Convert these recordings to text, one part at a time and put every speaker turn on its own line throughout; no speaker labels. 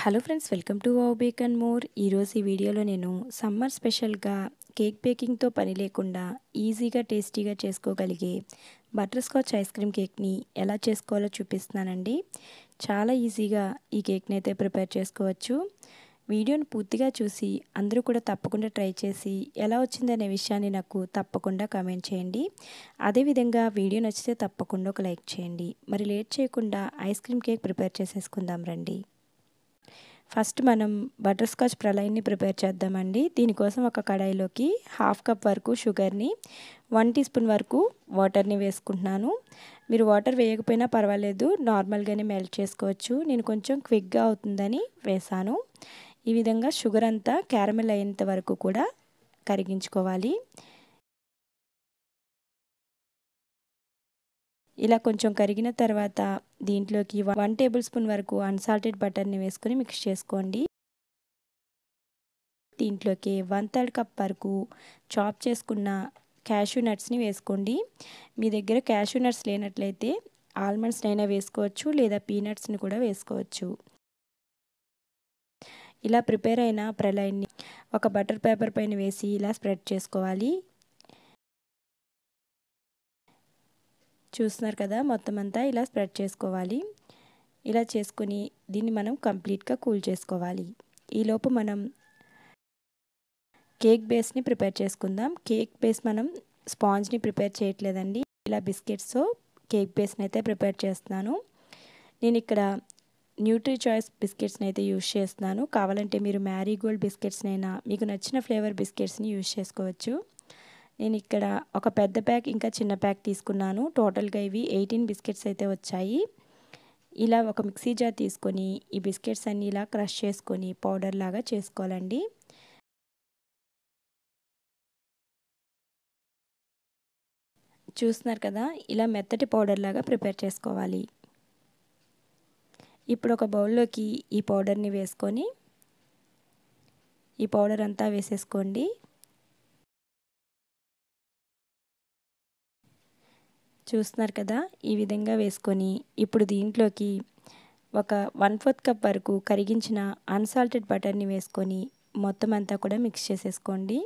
Hello friends, welcome to wow bake and more. ఈరోజు ఈ వీడియోలో నేను సమ్మర్ స్పెషల్గా కేక్ బేకింగ్తో పని లేకుండా ఈజీగా టేస్టీగా చేసుకోగలిగే బటర్ స్కాచ్ ఐస్ క్రీమ్ కేక్ని ఎలా చేసుకోవాలో చూపిస్తున్నానండి. చాలా ఈజీగా ఈ కేక్ని అయితే ప్రిపేర్ చేసుకోవచ్చు. వీడియోని పూర్తిగా చూసి అందరూ కూడా తప్పకుండా ట్రై చేసి ఎలా వచ్చిందనే విషయాన్ని నాకు తప్పకుండా కామెంట్ చేయండి. అదేవిధంగా వీడియో నచ్చితే తప్పకుండా ఒక లైక్ చేయండి. మరి లేట్ చేయకుండా ఐస్ క్రీమ్ కేక్ ప్రిపేర్ చేసేసుకుందాం రండి. ఫస్ట్ మనం బటర్ స్కాచ్ ప్రళయన్ని ప్రిపేర్ చేద్దామండి. దీనికోసం ఒక కడాయిలోకి 1/2 కప్ వరకు షుగర్ని, 1 టీ స్పూన్ వరకు వాటర్ని వేసుకుంటున్నాను. మీరు వాటర్ వేయకపోయినా పర్వాలేదు, నార్మల్గానే మెల్ట్ చేసుకోవచ్చు. నేను కొంచెం క్విక్గా అవుతుందని వేసాను. ఈ విధంగా షుగర్ అంతా క్యారమెల్ అయ్యేంత వరకు కూడా కరిగించుకోవాలి. ఇలా కొంచెం కరిగిన తర్వాత దీంట్లోకి 1 టేబుల్ స్పూన్ వరకు అన్సాల్టెడ్ బటర్ని వేసుకొని మిక్స్ చేసుకోండి. దీంట్లోకి 1/3 కప్ వరకు చాప్ చేసుకున్న క్యాష్యూ నట్స్ని వేసుకోండి. మీ దగ్గర క్యాష్యూ నట్స్ లేనట్లయితే ఆల్మండ్స్నైనా వేసుకోవచ్చు, లేదా పీనట్స్ని కూడా వేసుకోవచ్చు. ఇలా ప్రిపేర్ అయిన ప్రళయన్ని ఒక బటర్ పేపర్ పైన వేసి ఇలా స్ప్రెడ్ చేసుకోవాలి. చూస్తున్నారు కదా, మొత్తం అంతా ఇలా స్ప్రెడ్ చేసుకోవాలి. ఇలా చేసుకుని దీన్ని మనం కంప్లీట్గా కూల్ చేసుకోవాలి. ఈలోపు మనం కేక్ బేస్ని ప్రిపేర్ చేసుకుందాం. కేక్ బేస్ మనం స్పాంజ్ని ప్రిపేర్ చేయట్లేదండి. ఇలా బిస్కెట్స్తో కేక్ బేస్ని అయితే ప్రిపేర్ చేస్తున్నాను. నేను ఇక్కడ న్యూట్రీ చాయిస్ బిస్కెట్స్ని అయితే యూజ్ చేస్తున్నాను. కావాలంటే మీరు మ్యారీగోల్డ్ బిస్కెట్స్నైనా, మీకు నచ్చిన ఫ్లేవర్ బిస్కెట్స్ని యూజ్ చేసుకోవచ్చు. నేను ఇక్కడ ఒక పెద్ద ప్యాక్ ఇంకా చిన్న ప్యాక్ తీసుకున్నాను. టోటల్గా ఇవి 18 బిస్కెట్స్ అయితే వచ్చాయి. ఇలా ఒక మిక్సీ జార్ తీసుకొని ఈ బిస్కెట్స్ అన్నీ ఇలా క్రష్ చేసుకొని పౌడర్ లాగా చేసుకోవాలండి. చూస్తున్నారు కదా, ఇలా మెత్తటి పౌడర్ లాగా ప్రిపేర్ చేసుకోవాలి. ఇప్పుడు ఒక బౌల్లోకి ఈ పౌడర్ని వేసుకొని ఈ పౌడర్ అంతా వేసేసుకోండి. చూస్తున్నారు కదా, ఈ విధంగా వేసుకొని ఇప్పుడు దీంట్లోకి ఒక 1/4 కప్ వరకు కరిగించిన అన్సాల్టెడ్ బటర్ని వేసుకొని మొత్తం అంతా కూడా మిక్స్ చేసేసుకోండి.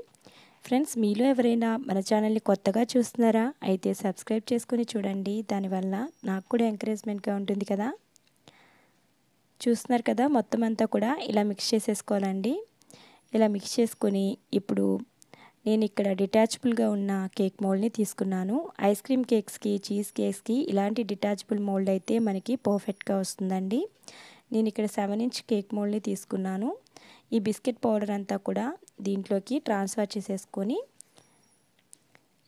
ఫ్రెండ్స్, మీలో ఎవరైనా మన ఛానల్ని కొత్తగా చూస్తున్నారా? అయితే సబ్స్క్రైబ్ చేసుకొని చూడండి. దానివల్ల నాకు కూడా ఎంకరేజ్మెంట్గా ఉంటుంది కదా. చూస్తున్నారు కదా, మొత్తం అంతా కూడా ఇలా మిక్స్ చేసేసుకోవాలండి. ఇలా మిక్స్ చేసుకొని ఇప్పుడు నేను ఇక్కడ డిటాచబుల్గా ఉన్న కేక్ మోల్డ్ని తీసుకున్నాను. ఐస్ క్రీమ్ కేక్స్కి, చీజ్ కేక్స్కి ఇలాంటి డిటాచబుల్ మోల్డ్ అయితే మనకి పర్ఫెక్ట్గా వస్తుందండి. నేను ఇక్కడ 7 ఇంచ్ కేక్ మోల్డ్ని తీసుకున్నాను. ఈ బిస్కెట్ పౌడర్ అంతా కూడా దీంట్లోకి ట్రాన్స్ఫర్ చేసేసుకొని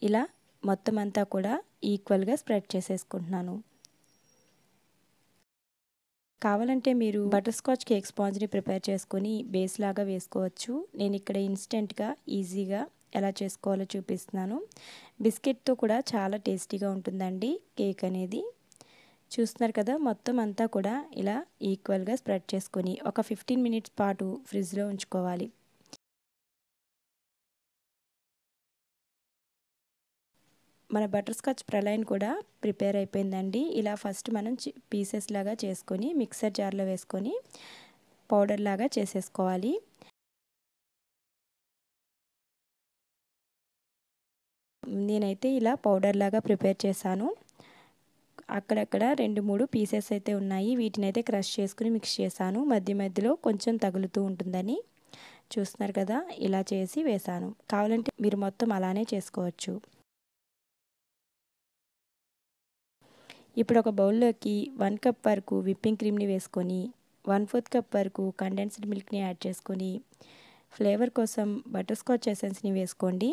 ఇలా మొత్తం అంతా కూడా ఈక్వల్గా స్ప్రెడ్ చేసేసుకుంటున్నాను. కావాలంటే మీరు బటర్ స్కాచ్ కేక్ స్పాంజ్ని ప్రిపేర్ చేసుకొని బేస్ లాగా వేసుకోవచ్చు. నేను ఇక్కడ ఇన్స్టెంట్గా ఈజీగా ఎలా చేసుకోవాలో చూపిస్తున్నాను. బిస్కెట్తో కూడా చాలా టేస్టీగా ఉంటుందండి కేక్ అనేది. చూస్తున్నారు కదా, మొత్తం అంతా కూడా ఇలా ఈక్వల్గా స్ప్రెడ్ చేసుకొని ఒక 15 మినిట్స్ పాటు ఫ్రిడ్జ్లో ఉంచుకోవాలి. మన బటర్ స్కాచ్ ప్రళయన్ కూడా ప్రిపేర్ అయిపోయిందండి. ఇలా ఫస్ట్ మనం పీసెస్ లాగా చేసుకొని మిక్సర్ జార్లో వేసుకొని పౌడర్ లాగా చేసేసుకోవాలి. నేనైతే ఇలా పౌడర్ లాగా ప్రిపేర్ చేశాను. అక్కడక్కడ 2-3 పీసెస్ అయితే ఉన్నాయి. వీటిని అయితే క్రష్ చేసుకుని మిక్స్ చేశాను. మధ్య మధ్యలో కొంచెం తగులుతూ ఉంటుందని. చూస్తున్నారు కదా, ఇలా చేసి వేశాను. కావాలంటే మీరు మొత్తం అలానే చేసుకోవచ్చు. ఇప్పుడు ఒక బౌల్లోకి 1 కప్ వరకు విప్పింగ్ క్రీమ్ని వేసుకొని 1/4 కప్ వరకు కండెన్స్డ్ మిల్క్ని యాడ్ చేసుకొని ఫ్లేవర్ కోసం బటర్ స్కాచ్ ఎసెన్స్ని వేసుకోండి.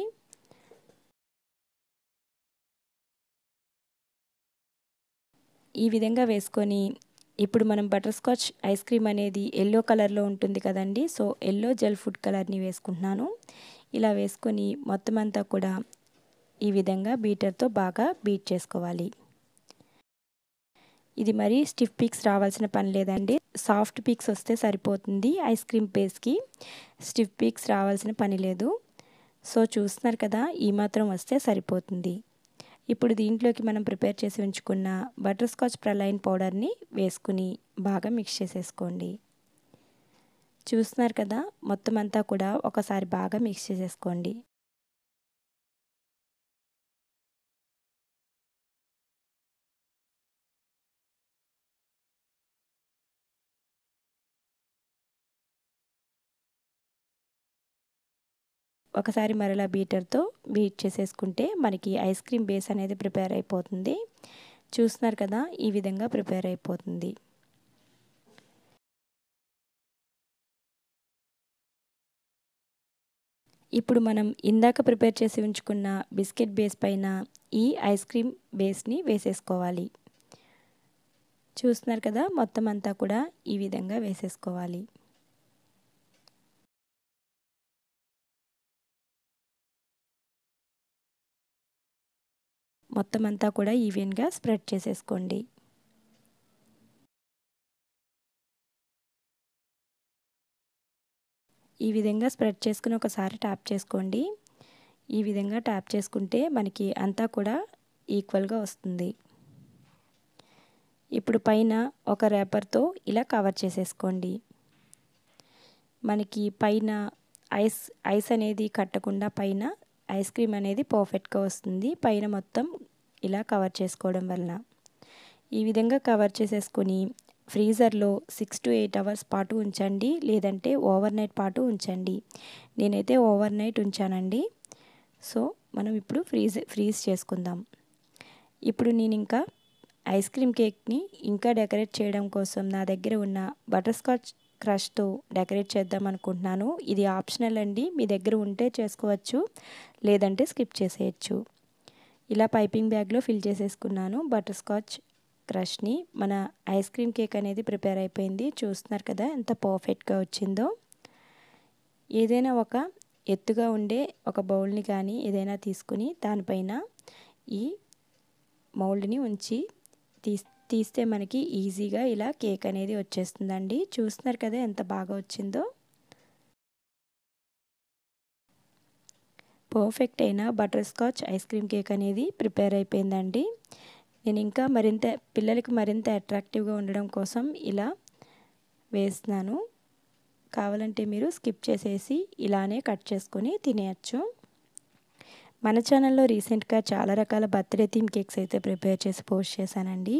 ఈ విధంగా వేసుకొని ఇప్పుడు మనం బటర్ స్కాచ్ ఐస్ క్రీమ్ అనేది ఎల్లో కలర్లో ఉంటుంది కదండి. సో ఎల్లో జెల్ ఫుడ్ కలర్ని వేసుకుంటున్నాను. ఇలా వేసుకొని మొత్తం అంతా కూడా ఈ విధంగా బీటర్తో బాగా బీట్ చేసుకోవాలి. ఇది మరీ స్టిఫ్ పీక్స్ రావాల్సిన పని లేదండి. సాఫ్ట్ పీక్స్ వస్తే సరిపోతుంది. ఐస్ క్రీమ్ బేస్కి స్టిఫ్ పీక్స్ రావాల్సిన పని లేదు. సో చూస్తున్నారు కదా, ఈ మాత్రం వస్తే సరిపోతుంది. ఇప్పుడు దీంట్లోకి మనం ప్రిపేర్ చేసి ఉంచుకున్న బటర్ స్కాచ్ ప్రళయన్ పౌడర్ని వేసుకుని బాగా మిక్స్ చేసేసుకోండి. చూస్తున్నారు కదా, మొత్తం అంతా కూడా ఒకసారి బాగా మిక్స్ చేసేసుకోండి. ఒకసారి మరలా బీటర్తో బీట్ చేసేసుకుంటే మనకి ఐస్ క్రీమ్ బేస్ అనేది ప్రిపేర్ అయిపోతుంది. చూస్తున్నారు కదా, ఈ విధంగా ప్రిపేర్ అయిపోతుంది. ఇప్పుడు మనం ఇందాక ప్రిపేర్ చేసి ఉంచుకున్న బిస్కెట్ బేస్ పైన ఈ ఐస్ క్రీమ్ బేస్ని వేసేసుకోవాలి. చూస్తున్నారు కదా, మొత్తం అంతా కూడా ఈ విధంగా వేసేసుకోవాలి. మొత్తం అంతా కూడా ఈవెన్గా స్ప్రెడ్ చేసేసుకోండి. ఈ విధంగా స్ప్రెడ్ చేసుకుని ఒకసారి ట్యాప్ చేసుకోండి. ఈ విధంగా ట్యాప్ చేసుకుంటే మనకి అంతా కూడా ఈక్వల్గా వస్తుంది. ఇప్పుడు పైన ఒక ర్యాపర్తో ఇలా కవర్ చేసేసుకోండి. మనకి పైన ఐస్ అనేది కట్టకుండా పైన ఐస్ క్రీమ్ అనేది పర్ఫెక్ట్గా వస్తుంది. పైన మొత్తం ఇలా కవర్ చేసుకోవడం వలన. ఈ విధంగా కవర్ చేసేసుకొని ఫ్రీజర్లో 6 to 8 hours పాటు ఉంచండి, లేదంటే ఓవర్ నైట్ పాటు ఉంచండి. నేనైతే ఓవర్ నైట్ ఉంచానండి. సో మనం ఇప్పుడు ఫ్రీజ్ చేసుకుందాం. ఇప్పుడు నేను ఇంకా ఐస్ క్రీమ్ కేక్ని ఇంకా డెకరేట్ చేయడం కోసం నా దగ్గర ఉన్న బటర్ స్కాచ్ క్రష్తో డెకరేట్ చేద్దాం అనుకుంటున్నాను. ఇది ఆప్షనల్ అండి, మీ దగ్గర ఉంటే చేసుకోవచ్చు, లేదంటే స్కిప్ చేసేయచ్చు. ఇలా పైపింగ్ బ్యాగ్లో ఫిల్ చేసేసుకున్నాను బటర్ స్కాచ్ క్రష్ని. మన ఐస్ క్రీమ్ కేక్ అనేది ప్రిపేర్ అయిపోయింది. చూస్తున్నారు కదా ఎంత పర్ఫెక్ట్గా వచ్చిందో. ఏదైనా ఒక ఎత్తుగా ఉండే ఒక బౌల్ని కానీ ఏదైనా తీసుకుని దానిపైన ఈ మౌల్డ్ని ఉంచి తీస్తే మనకి ఈజీగా ఇలా కేక్ అనేది వచ్చేస్తుందండి. చూస్తున్నారు కదా ఎంత బాగా వచ్చిందో. పర్ఫెక్ట్ అయిన butter scotch ice cream cake అనేది ప్రిపేర్ అయిపోయిందండి. నేను ఇంకా పిల్లలకి మరింత అట్రాక్టివ్గా ఉండడం కోసం ఇలా వేస్తున్నాను. కావాలంటే మీరు స్కిప్ చేసేసి ఇలానే కట్ చేసుకొని తినేయచ్చు. మన ఛానల్లో రీసెంట్గా చాలా రకాల బర్త్డే థీమ్ కేక్స్ అయితే ప్రిపేర్ చేసి పోస్ట్ చేశానండి.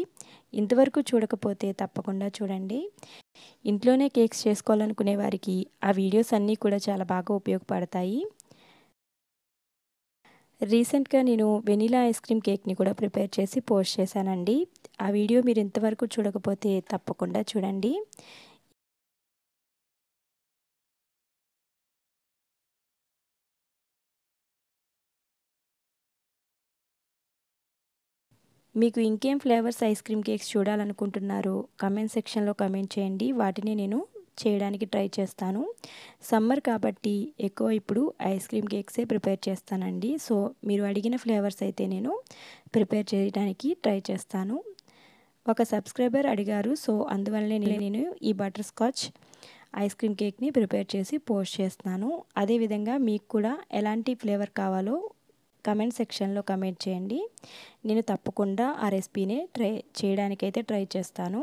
ఇంతవరకు చూడకపోతే తప్పకుండా చూడండి. ఇంట్లోనే కేక్స్ చేసుకోవాలనుకునే వారికి ఆ వీడియోస్ అన్నీ కూడా చాలా బాగా ఉపయోగపడతాయి. రీసెంట్గా నేను వెనిలా ఐస్ క్రీమ్ కేక్ని కూడా ప్రిపేర్ చేసి పోస్ట్ చేశానండి. ఆ వీడియో మీరు ఇంతవరకు చూడకపోతే తప్పకుండా చూడండి. మీకు ఇంకేం ఫ్లేవర్స్ ఐస్ క్రీమ్ కేక్స్ చూడాలనుకుంటున్నారో కమెంట్ సెక్షన్లో కమెంట్ చేయండి. వాటిని నేను చేయడానికి ట్రై చేస్తాను. సమ్మర్ కాబట్టి ఎక్కువ ఇప్పుడు ఐస్ క్రీమ్ కేక్సే ప్రిపేర్ చేస్తానండి. సో మీరు అడిగిన ఫ్లేవర్స్ అయితే నేను ప్రిపేర్ చేయడానికి ట్రై చేస్తాను. ఒక సబ్స్క్రైబర్ అడిగారు, సో అందువల్లనే నేను ఈ బటర్ స్కాచ్ ఐస్ క్రీమ్ కేక్ని ప్రిపేర్ చేసి పోస్ట్ చేస్తున్నాను. అదేవిధంగా మీకు కూడా ఎలాంటి ఫ్లేవర్ కావాలో కమెంట్ సెక్షన్లో కమెంట్ చేయండి. నేను తప్పకుండా ఆ రెసిపీని చేయడానికైతే ట్రై చేస్తాను.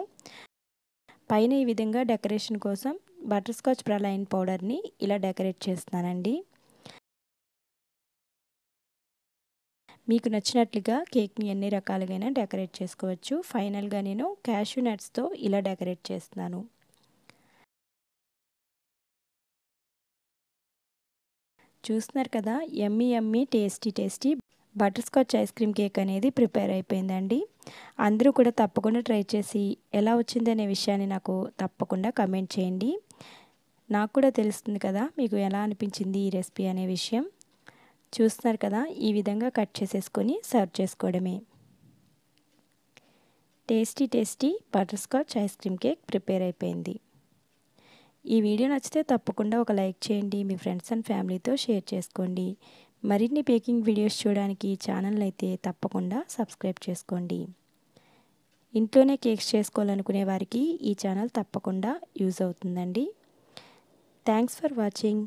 పైన ఈ విధంగా డెకరేషన్ కోసం బటర్ స్కాచ్ ప్రలైన్ పౌడర్ని ఇలా డెకరేట్ చేస్తున్నానండి. మీకు నచ్చినట్లుగా కేక్ని ఎన్ని రకాలుగా డెకరేట్ చేసుకోవచ్చు. ఫైనల్గా నేను క్యాష్యూ నట్స్తో ఇలా డెకరేట్ చేస్తున్నాను. చూస్తున్నారు కదా, yummy tasty butter scotch ice cream cake అనేది ప్రిపేర్ అయిపోయిందండి. అందరూ కూడా తప్పకుండా ట్రై చేసి ఎలా వచ్చిందనే విషయాన్ని నాకు తప్పకుండా కమెంట్ చేయండి. నాకు కూడా తెలుస్తుంది కదా మీకు ఎలా అనిపించింది ఈ రెసిపీ అనే విషయం. చూస్తున్నారు కదా, ఈ విధంగా కట్ చేసేసుకొని సర్వ్ చేసుకోవడమే. Tasty butter scotch ice cream cake prepare అయిపోయింది. ఈ వీడియో నచ్చితే తప్పకుండా ఒక లైక్ చేయండి. మీ ఫ్రెండ్స్ అండ్ ఫ్యామిలీతో షేర్ చేసుకోండి. మరిన్ని బేకింగ్ వీడియోస్ చూడడానికి ఛానల్ అయితే తప్పకుండా సబ్స్క్రైబ్ చేసుకోండి. ఇంట్లోనే కేక్స్ చేసుకోవాలనుకునే వారికి ఈ ఛానల్ తప్పకుండా యూజ్ అవుతుందండి. Thanks for watching.